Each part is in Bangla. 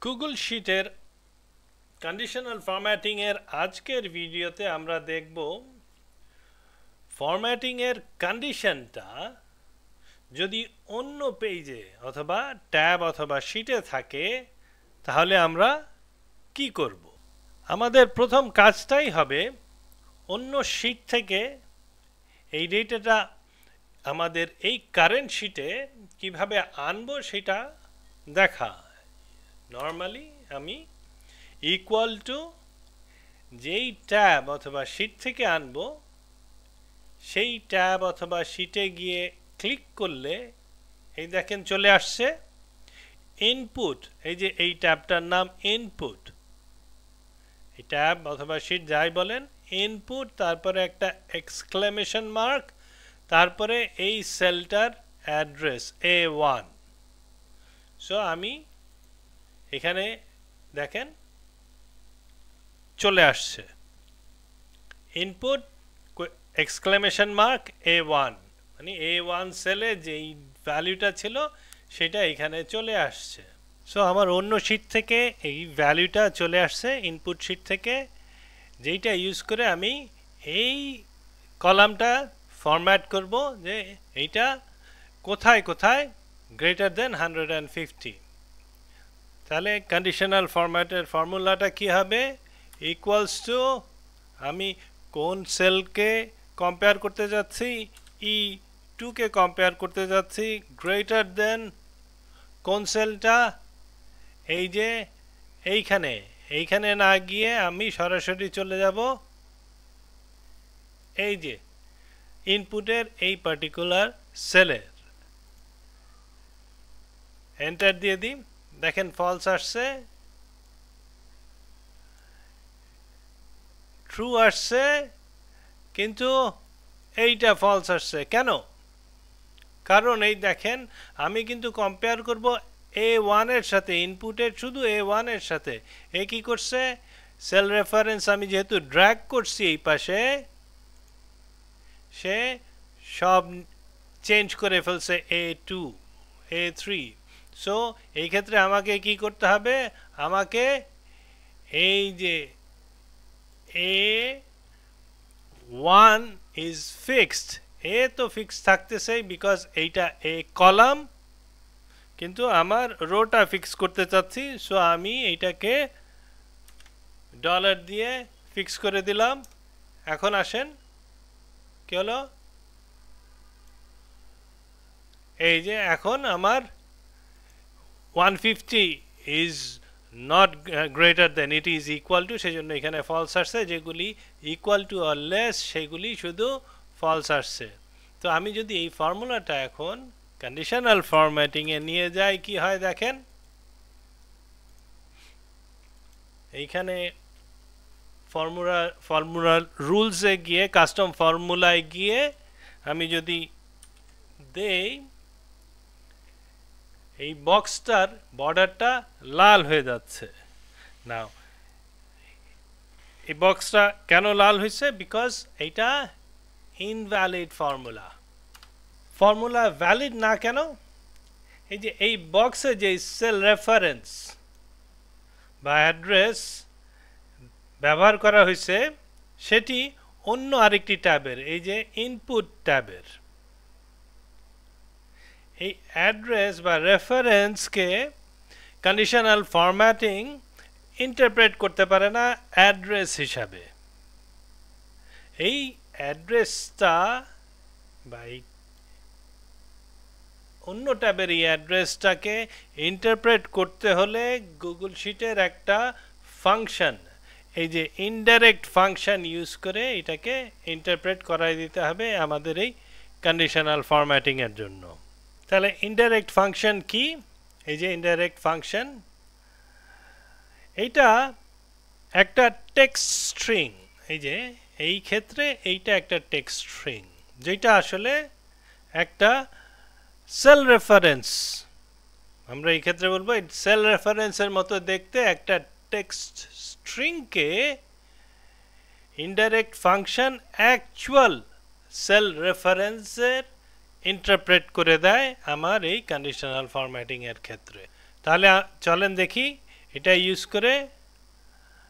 গুগল শিটের কন্ডিশনাল ফরম্যাটিং এর আজকের ভিডিওতে আমরা দেখব ফরম্যাটিং এর কন্ডিশনটা যদি অন্য পেজে অথবা ট্যাব অথবা শিটে থাকে তাহলে আমরা কি করব। আমাদের প্রথম কাজটাই হবে অন্য শিট থেকে এই ডেটাটা আমাদের এই কারেন্ট শিটে কিভাবে আনবো সেটা দেখা। নরমালি আমি ইকুয়াল টু যেই ট্যাব অথবা শিট থেকে আনবো সেই ট্যাব অথবা শিটে গিয়ে ক্লিক করলে এই দেখেন চলে আসছে ইনপুট। এই যে এই ট্যাবটার নাম ইনপুট, এই ট্যাব অথবা শিট যাই বলেন, ইনপুট, তারপরে একটা এক্সক্লেমেশন মার্ক, তারপরে এই সেলটার অ্যাড্রেস A1। সো আমি এখানে দেখেন চলে আসছে ইনপুট এক্সক্লেমেশন মার্ক A1, মানে A1 সেলে যেই ভ্যালুটা ছিল সেটা এখানে চলে আসছে। সো আমার অন্য শিট থেকে এই ভ্যালুটা চলে আসছে ইনপুট শিট থেকে, যেইটা ইউজ করে আমি এই কলামটা ফরম্যাট করব যে এইটা কোথায় কোথায় গ্রেটার দেন 150। তাহলে কন্ডিশনাল ফরম্যাটের ফর্মুলাটা কি হবে? ইকুয়ালস টু আমি কোন সেলকে কম্পেয়ার করতে যাচ্ছি, E2 কে কম্পেয়ার করতে যাচ্ছি, গ্রেটার দেন কোন সেলটা, এই যে এইখানে না গিয়ে আমি সরাসরি চলে যাব এই যে ইনপুটের এই পার্টিকুলার সেলের, এন্টার দিয়ে দিই। দেখেন ফলস আসছে, ট্রু আসছে, কিন্তু এইটা ফলস আসছে কেন? কারণ এই দেখেন আমি কিন্তু কম্পেয়ার করব A1 এর সাথে, ইনপুটের শুধু A1 এর সাথে। এ কি করছে? সেল রেফারেন্স আমি যেহেতু ড্র্যাগ করছি এই পাশে, সে সব চেঞ্জ করে ফেলছে A2 A3। সো এই ক্ষেত্রে আমাকে কি করতে হবে? আমাকে এই যে A1 is fixed, A তো ফিক্স থাকতেছে বিকজ এইটা A কলাম, কিন্তু আমার রোটা ফিক্স করতে চাচ্ছি। সো আমি এইটাকে ডলার দিয়ে ফিক্স করে দিলাম। এখন আসেন কি হলো, এই যে এখন আমার 150 is not greater than, it is equal to, সেজন্য এখানে ফলস আসছে। যেগুলি ইকুয়াল টু অর লেস সেগুলি শুধু ফলস আসছে। তো আমি যদি এই ফর্মুলাটা এখন কন্ডিশনাল ফরম্যাটিং এ নিয়ে যাই কি হয় দেখেন, এইখানে ফর্মুলা রুলসে গিয়ে কাস্টম ফর্মুলায় গিয়ে আমি যদি দেই, এই বক্সটার বর্ডারটা লাল হয়ে যাচ্ছে। নাও এই বক্সটা কেন লাল হয়েছে? বিকজ এইটা ইনভ্যালিড ফর্মুলা ভ্যালিড না কেন? এই যে এই বক্সে যে সেল রেফারেন্স বা অ্যাড্রেস ব্যবহার করা হয়েছে সেটি অন্য আরেকটি ট্যাবের, এই যে ইনপুট ট্যাবের। এই অ্যাড্রেস বা রেফারেন্সকে কন্ডিশনাল ফরম্যাটিং ইন্টারপ্রেট করতে পারে না অ্যাড্রেস হিসাবে। এই অ্যাড্রেসটা বা অন্য ট্যাবের এই অ্যাড্রেসটাকে ইন্টারপ্রেট করতে হলে গুগল শিটের একটা ফাংশন, এই যে ইনডাইরেক্ট ফাংশন ইউজ করে এটাকে ইন্টারপ্রেট করাই দিতে হবে আমাদের এই কন্ডিশনাল ফরম্যাটিং এর জন্য। তাহলে ইনডাইরেক্ট ফাংশন কি? এই যে ইনডাইরেক্ট ফাংশন, এইটা একটা টেক্সট স্ট্রিং। এই যে এই ক্ষেত্রে এইটা একটা টেক্সট স্ট্রিং, যেটা আসলে একটা সেল রেফারেন্স। আমরা এই ক্ষেত্রে বলবো সেল রেফারেন্সের মতো দেখতে একটা টেক্সট স্ট্রিংকে ইনডাইরেক্ট ফাংশন অ্যাকচুয়াল সেল রেফারেন্সের ইন্টারপ্রেট করে দেয় আমার এই কন্ডিশনাল ফরম্যাটিং এর ক্ষেত্রে। তাহলে চলেন দেখি এটা ইউজ করে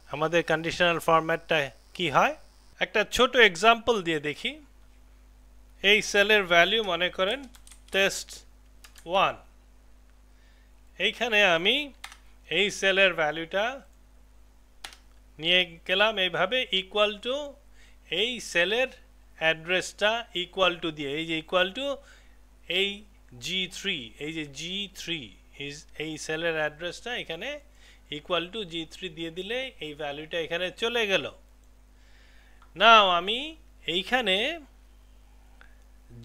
আমাদের কন্ডিশনাল ফরম্যাটটা কি হয় একটা ছোট এক্সাম্পল দিয়ে দেখি এই সেলের ভ্যালু মনে করেন টেস্ট 1 এইখানে আমি এই সেলের ভ্যালুটা নিয়ে গেলাম এইভাবে ইকুয়াল টু এই সেলের অ্যাড্রেসটা ইকুয়াল টু দিয়ে এই যে ইকুয়াল টু এই G3 এই যে G3 এই সেলের অ্যাড্রেসটা এখানে ইকুয়াল টু G3 দিয়ে দিলে এই ভ্যালুটা এখানে চলে গেল নাও আমি এইখানে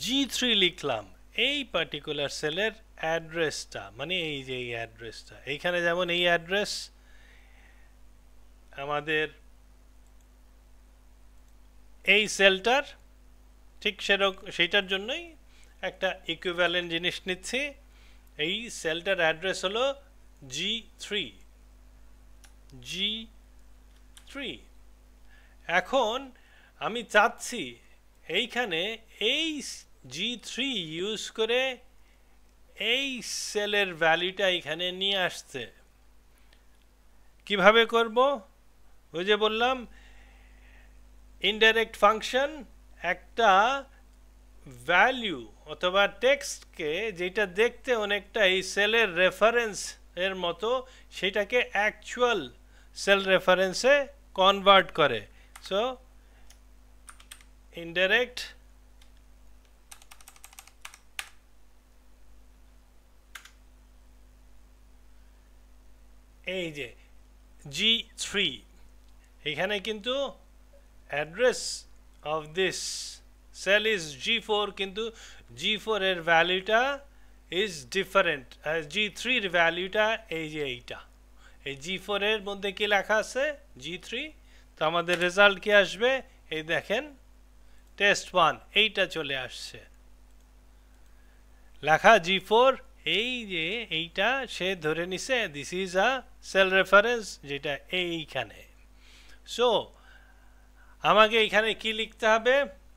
G3 লিখলাম এই পার্টিকুলার সেলের অ্যাড্রেসটা মানে এই যে এই অ্যাড্রেসটা এইখানে যেমন এই অ্যাড্রেস আমাদের এই সেলটার ঠিক সেটার জন্যই একটা ইকুইভ্যালেন্ট জিনিস নিচ্ছি এই সেলটার অ্যাড্রেস হলো G3 এখন আমি চাচ্ছি এইখানে এই G3 ইউজ করে এই সেলের ভ্যালুটা এখানে নিয়ে আসতে কিভাবে করব ওই যে বললাম ইনডাইরেক্ট ফাংশন একটা ভ্যালু অথবা টেক্সটকে যেটা দেখতে অনেকটা এই সেলের রেফারেন্স এর মতো সেটাকে অ্যাকচুয়াল সেল রেফারেন্সে কনভার্ট করে সো ইনডাইরেক্ট এই যে G3 এখানে কিন্তু address of this cell is G4 কিন্তু G4 এর ভ্যালুটা ইজ ডিফারেন্ট G3 এর ভ্যালুটা এই যে এইটা এই G4 এর মধ্যে কি লেখা আছে G3 তো আমাদের রেজাল্ট কি আসবে এই দেখেন টেস্ট 1 এইটা চলে আসছে লেখা G4 এই যে এইটা সে ধরে নিছে this is a cell reference যেটা এইখানে সো আমাকে এখানে কি লিখতে হবে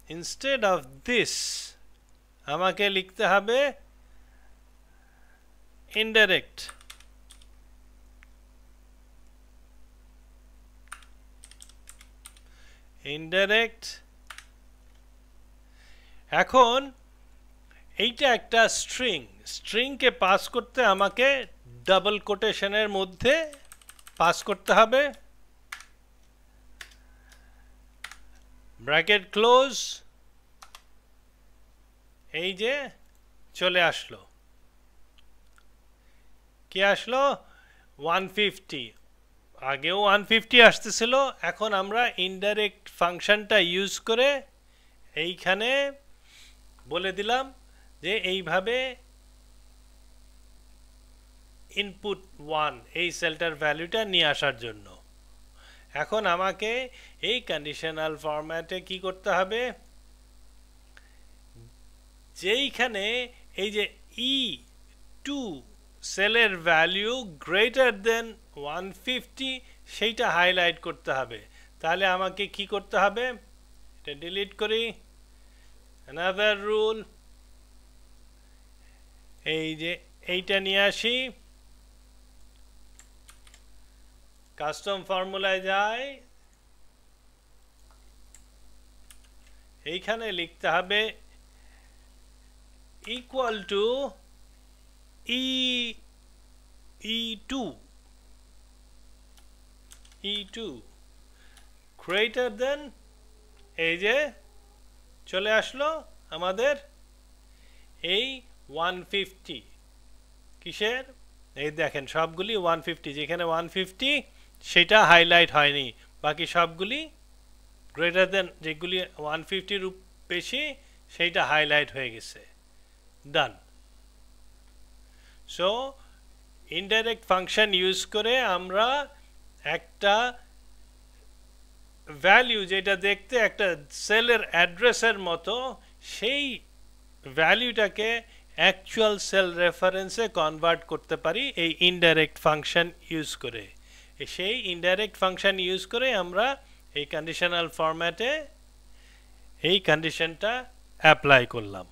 ইনস্টেড অফ দিস আমাকে লিখতে হবে ইনডাইরেক্ট এখন এইটা একটা স্ট্রিংকে পাস করতে আমাকে ডাবল কোটেশনের মধ্যে পাস করতে হবে ব্র্যাকেট ক্লোজ এই যে চলে আসলো কি আসলো 150 আগেও 150 আসতেছিল এখন আমরা ইনডাইরেক্ট ফাংশনটা ইউজ করে এইখানে বলে দিলাম যে এইভাবে ইনপুট 1 এই সেলটার ভ্যালুটা নিয়ে আসার জন্য এখন আমাকে এই কন্ডিশনাল ফরম্যাটে কি করতে হবে যেইখানে এই যে E2 সেলের ভ্যালু গ্রেটার দেন 150 সেইটা হাইলাইট করতে হবে তাহলে আমাকে কি করতে হবে এটা ডিলিট করি another rule এই যে এইটা নিয়ে আসি কাস্টম ফর্মুলায় যাই এইখানে লিখতে হবে equal to E2 greater than এই যে চলে আসলো আমাদের এই 150 কিসের এই দেখেন সবগুলি 150 যেখানে 150 সেটা হাইলাইট হয়নি বাকি সবগুলি গ্রেটার দেন যেগুলি 150 এর বেশি সেটা হাইলাইট হয়ে গেছে done so indirect function use করে আমরা একটা ভ্যালু যেটা দেখতে একটা সেলের অ্যাড্রেসের মতো সেই ভ্যালুটাকে অ্যাকচুয়াল সেল রেফারেন্সে কনভার্ট করতে পারি এই ইনডাইরেক্ট ফাংশন ইউজ করে সেই ইনডাইরেক্ট ফাংশন ইউজ করে আমরা এই কন্ডিশনাল ফরম্যাটে এই কন্ডিশনটা অ্যাপ্লাই করলাম